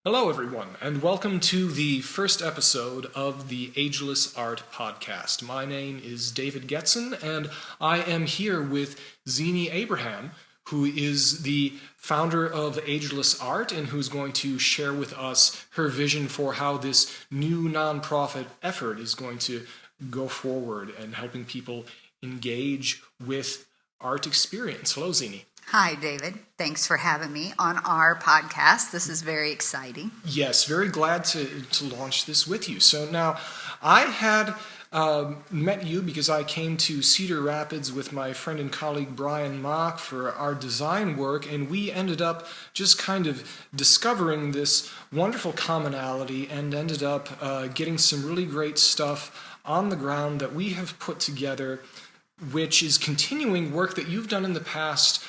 Hello, everyone, and welcome to the first episode of the Ageless Art podcast. My name is David Getzin, and I am here with Xene Abraham, who is the founder of Ageless Art and who's going to share with us her vision for how this new nonprofit effort is going to go forward and helping people engage with art experience. Hello, Xene. Hi, David. Thanks for having me on our podcast. This is very exciting. Yes, very glad to launch this with you. So now, I had met you because I came to Cedar Rapids with my friend and colleague Brian Mock for our design work, and we ended up just kind of discovering this wonderful commonality and ended up getting some really great stuff on the ground that we have put together, which is continuing work that you've done in the past.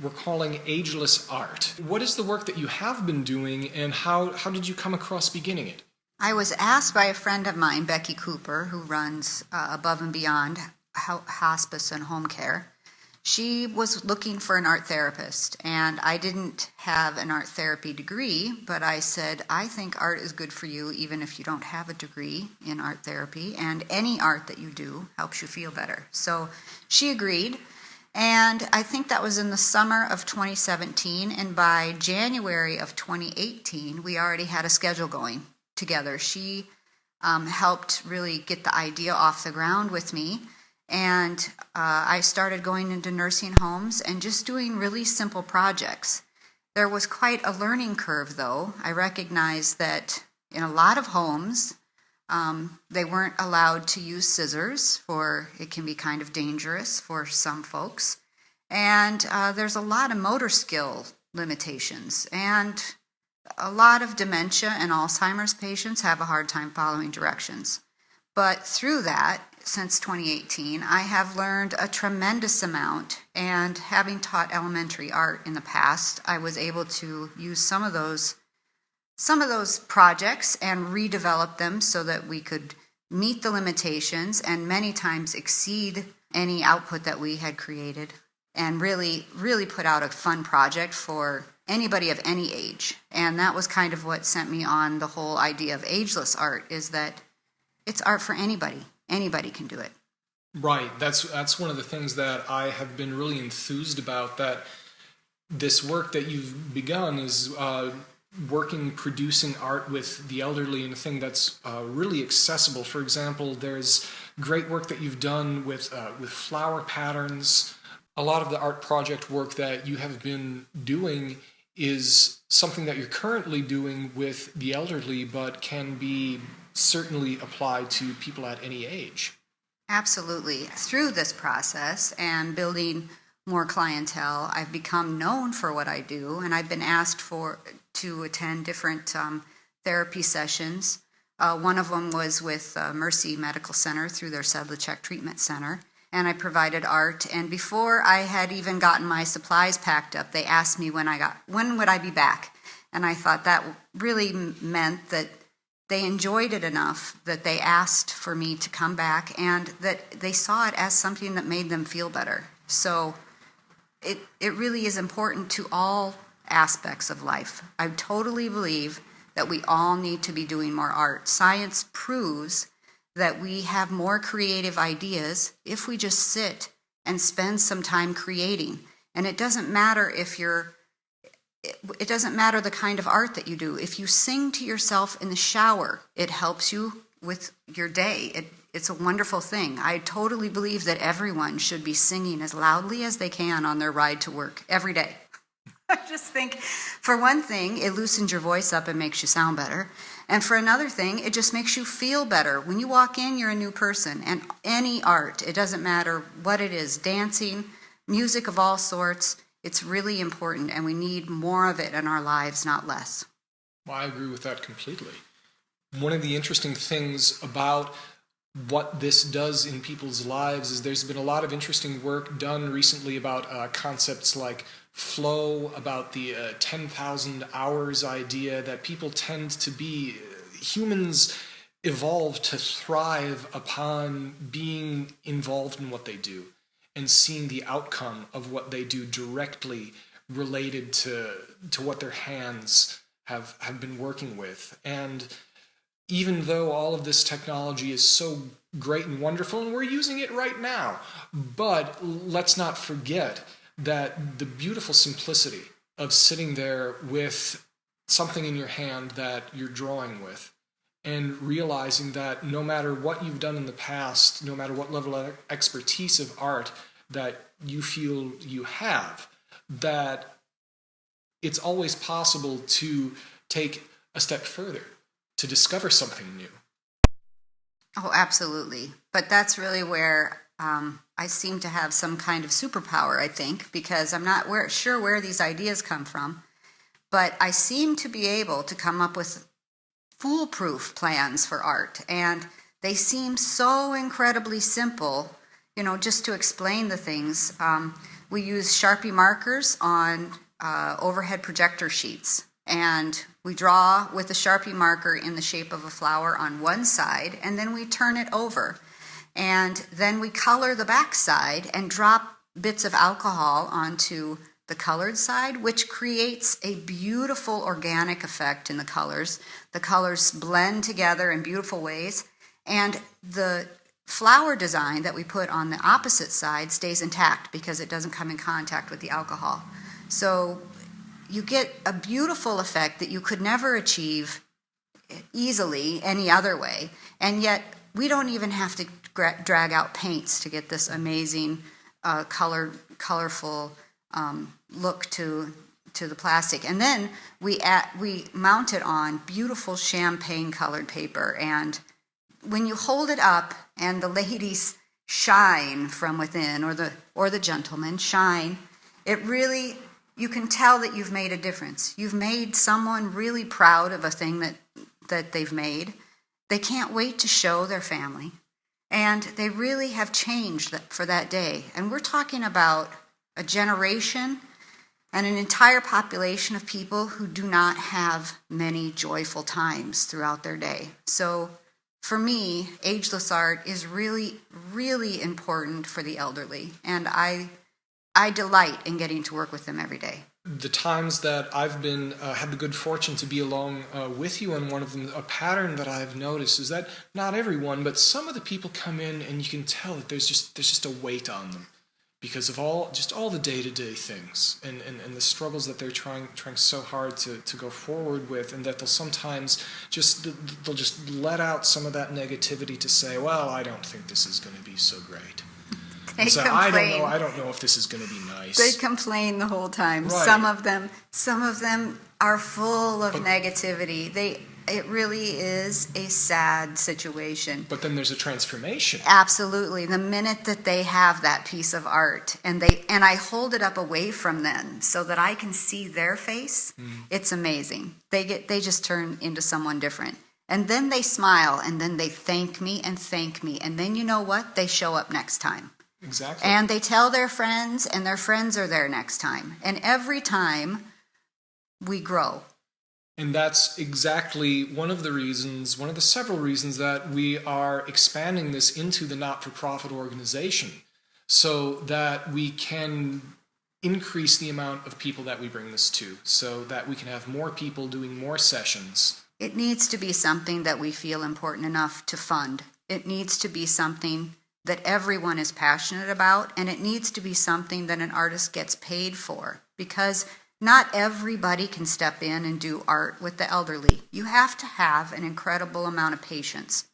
We're calling Ageless Art. What is the work that you have been doing, and how did you come across beginning it? I was asked by a friend of mine, Becky Cooper, who runs Above and Beyond Hospice and Home Care. She was looking for an art therapist, and I didn't have an art therapy degree, but I said, I think art is good for you even if you don't have a degree in art therapy, and any art that you do helps you feel better. So she agreed. And I think that was in the summer of 2017, and by January of 2018, we already had a schedule going together. She helped really get the idea off the ground with me, and I started going into nursing homes and just doing really simple projects. There was quite a learning curve, though. I recognized that in a lot of homes, they weren't allowed to use scissors, for it can be kind of dangerous for some folks. And there's a lot of motor skill limitations. And a lot of dementia and Alzheimer's patients have a hard time following directions. But through that, since 2018, I have learned a tremendous amount. And having taught elementary art in the past, I was able to use some of those projects and redevelop them so that we could meet the limitations and many times exceed any output that we had created, and really put out a fun project for anybody of any age. And that was kind of what sent me on the whole idea of ageless art, is that it's art for anybody. Anybody can do it. Right. That's one of the things that I have been really enthused about, that this work that you've begun is producing art with the elderly, and a thing that's really accessible. For example, there's great work that you've done with flower patterns. A lot of the art project work that you have been doing is something that you're currently doing with the elderly, but can be certainly applied to people at any age. Absolutely. Through this process and building more clientele, I've become known for what I do, and I've been asked to attend different therapy sessions. One of them was with Mercy Medical Center through their Sedlacek Treatment Center, and I provided art. And before I had even gotten my supplies packed up, they asked me when would I be back? And I thought that really meant that they enjoyed it enough that they asked for me to come back, and that they saw it as something that made them feel better. So it really is important to all aspects of life. I totally believe that we all need to be doing more art. Science proves that we have more creative ideas if we just sit and spend some time creating. And it doesn't matter it doesn't matter the kind of art that you do. If you sing to yourself in the shower, it helps you with your day. It's a wonderful thing. I totally believe that everyone should be singing as loudly as they can on their ride to work every day. I just think, for one thing, it loosens your voice up and makes you sound better. And for another thing, it just makes you feel better. When you walk in, you're a new person. And any art, it doesn't matter what it is, dancing, music of all sorts, it's really important, and we need more of it in our lives, not less. Well, I agree with that completely. One of the interesting things about what this does in people's lives is there's been a lot of interesting work done recently about concepts like flow, about the 10,000 hours idea, that people tend to be, humans evolve to thrive upon being involved in what they do and seeing the outcome of what they do directly related to what their hands have been working with. And even though all of this technology is so great and wonderful, and we're using it right now, but let's not forget that the beautiful simplicity of sitting there with something in your hand that you're drawing with, and realizing that no matter what you've done in the past, no matter what level of expertise of art that you feel you have, that it's always possible to take a step further, to discover something new. Oh, absolutely. But that's really where I seem to have some kind of superpower, I think, because I'm not sure where these ideas come from, but I seem to be able to come up with foolproof plans for art, and they seem so incredibly simple. Just to explain the things, we use Sharpie markers on overhead projector sheets, and we draw with a Sharpie marker in the shape of a flower on one side, and then we turn it over, and then we color the back side and drop bits of alcohol onto the colored side, which creates a beautiful organic effect in the colors. The colors blend together in beautiful ways, and the flower design that we put on the opposite side stays intact because it doesn't come in contact with the alcohol. So you get a beautiful effect that you could never achieve easily any other way, and yet we don't even have to drag out paints to get this amazing colorful look to the plastic. And then we mount it on beautiful champagne colored paper, and when you hold it up and the ladies shine from within, or the gentlemen shine, it really, you can tell that you've made a difference. You've made someone really proud of a thing that they've made. They can't wait to show their family, and they really have changed for that day. And we're talking about a generation and an entire population of people who do not have many joyful times throughout their day. So for me, Ageless Art is really, really important for the elderly, and I delight in getting to work with them every day. The times that I've been had the good fortune to be along with you on one of them, a pattern that I've noticed is that not everyone, but some of the people come in and you can tell that there's just a weight on them because of all the day-to-day things and the struggles that they're trying so hard to go forward with, and that they'll sometimes they'll just let out some of that negativity to say, well, I don't think this is going to be so great. They so complain. I don't know if this is going to be nice. They complain the whole time. Right. Some of them are full of negativity. It really is a sad situation. But then there's a transformation. Absolutely. The minute that they have that piece of art and I hold it up away from them so that I can see their face, it's amazing. They just turn into someone different. And then they smile, and then they thank me, and then you know what? They show up next time. Exactly. And they tell their friends, and their friends are there next time. And every time we grow. And that's exactly one of the several reasons that we are expanding this into the not-for-profit organization, so that we can increase the amount of people that we bring this to, so that we can have more people doing more sessions. It needs to be something that we feel important enough to fund. It needs to be something that everyone is passionate about, and it needs to be something that an artist gets paid for, because not everybody can step in and do art with the elderly. You have to have an incredible amount of patience.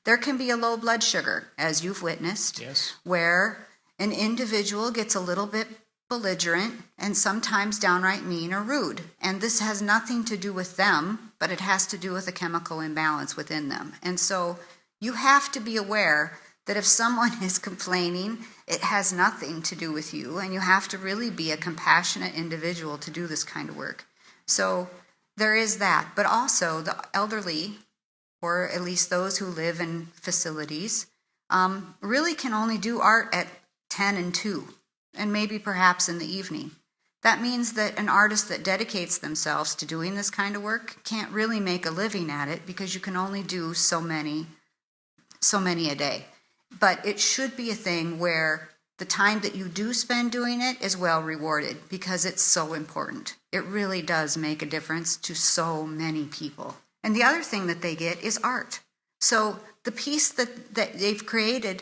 There can be a low blood sugar, as you've witnessed, Yes. where an individual gets a little bit belligerent and sometimes downright mean or rude. And this has nothing to do with them, but it has to do with a chemical imbalance within them. And so you have to be aware that if someone is complaining, it has nothing to do with you, and you have to really be a compassionate individual to do this kind of work. So there is that. But also the elderly, or at least those who live in facilities, really can only do art at 10 and 2, and maybe perhaps in the evening. That means that an artist that dedicates themselves to doing this kind of work can't really make a living at it, because you can only do so many a day. But it should be a thing where the time that you do spend doing it is well rewarded because it's so important. It really does make a difference to so many people. And the other thing that they get is art. So the piece that they've created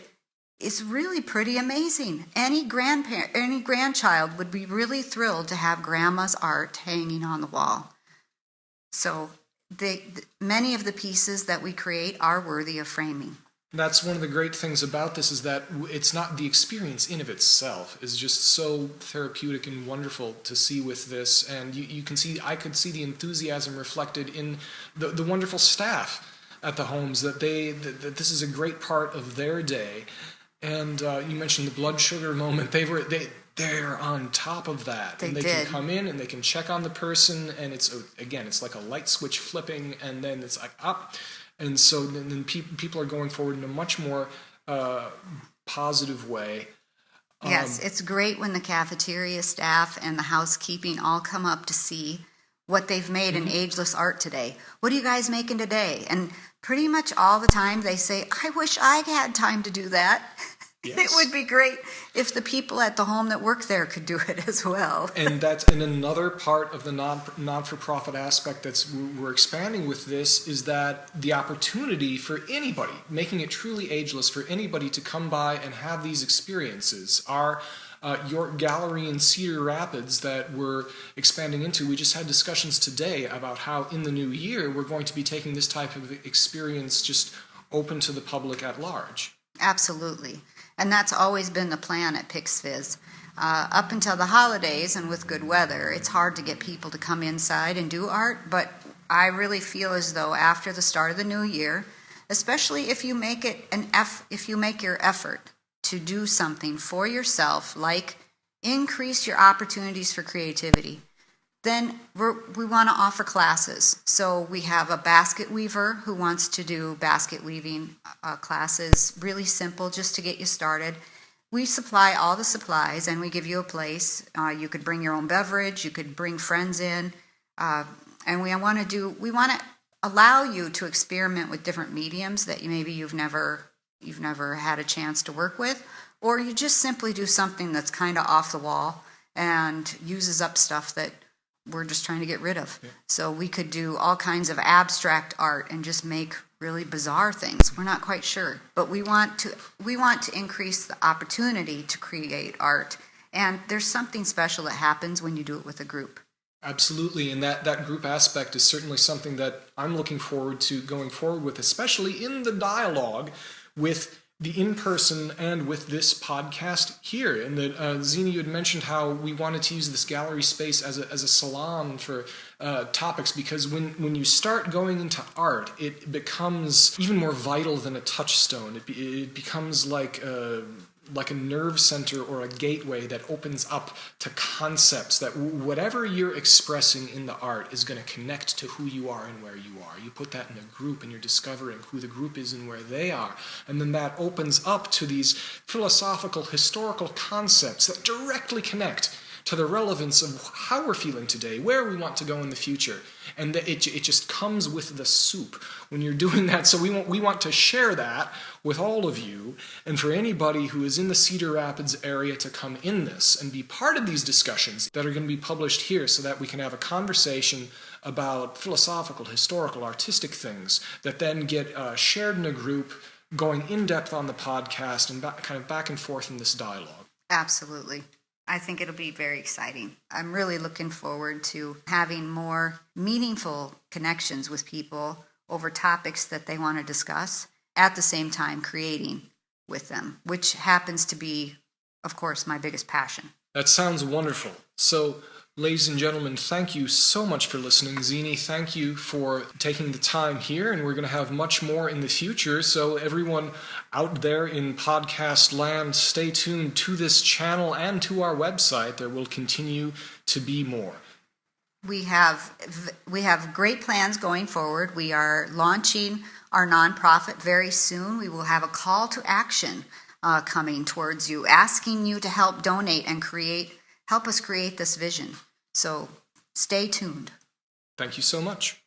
is really pretty amazing. Any grandchild would be really thrilled to have grandma's art hanging on the wall. So many of the pieces that we create are worthy of framing. That's one of the great things about this, is that it's not the experience in of itself is just so therapeutic and wonderful to see with this. And you can see, I could see the enthusiasm reflected in the wonderful staff at the homes, that this is a great part of their day. And you mentioned the blood sugar moment. They're on top of that. They can come in and they can check on the person, and it's like a light switch flipping, and then it's like up. And so then people are going forward in a much more positive way. Yes, it's great when the cafeteria staff and the housekeeping all come up to see what they've made in Ageless Art today. What are you guys making today? And pretty much all the time they say, I wish I had time to do that. Yes. It would be great if the people at the home that work there could do it as well. And that's another part of the non-for-profit aspect we're expanding with this, is that the opportunity for anybody, making it truly ageless, for anybody to come by and have these experiences. Our York Gallery in Cedar Rapids that we're expanding into, we just had discussions today about how in the new year we're going to be taking this type of experience just open to the public at large. Absolutely. And that's always been the plan at PixFizz. Up until the holidays and with good weather, it's hard to get people to come inside and do art, but I really feel as though after the start of the new year, especially if you make your effort to do something for yourself, like increase your opportunities for creativity, then we want to offer classes. So we have a basket weaver who wants to do basket weaving classes, really simple, just to get you started. We supply all the supplies and we give you a place. You could bring your own beverage, you could bring friends in, and we want to allow you to experiment with different mediums that you've never had a chance to work with, or you just simply do something that's kind of off the wall and uses up stuff that we're just trying to get rid of. Yeah. So we could do all kinds of abstract art and just make really bizarre things. We're not quite sure, but we want to increase the opportunity to create art. And there's something special that happens when you do it with a group. Absolutely, and that group aspect is certainly something that I'm looking forward to going forward with, especially in the dialogue with the in-person and with this podcast here. And that Xene, you had mentioned how we wanted to use this gallery space as a salon for topics, because when you start going into art, it becomes even more vital than a touchstone. It becomes like a nerve center or a gateway that opens up to concepts that whatever you're expressing in the art is going to connect to who you are and where you are. You put that in a group and you're discovering who the group is and where they are. And then that opens up to these philosophical, historical concepts that directly connect to the relevance of how we're feeling today, where we want to go in the future. And it just comes with the soup when you're doing that. So we want to share that with all of you, and for anybody who is in the Cedar Rapids area to come in this and be part of these discussions that are going to be published here, so that we can have a conversation about philosophical, historical, artistic things that then get shared in a group, going in depth on the podcast and kind of back and forth in this dialogue. Absolutely. I think it'll be very exciting. I'm really looking forward to having more meaningful connections with people over topics that they want to discuss, at the same time creating with them, which happens to be, of course, my biggest passion. That sounds wonderful. So, ladies and gentlemen, thank you so much for listening. Xene, thank you for taking the time here, and we're going to have much more in the future. So everyone out there in podcast land, stay tuned to this channel and to our website. There will continue to be more. We have great plans going forward. We are launching our nonprofit very soon. We will have a call to action coming towards you, asking you to help donate and help us create this vision. So stay tuned. Thank you so much.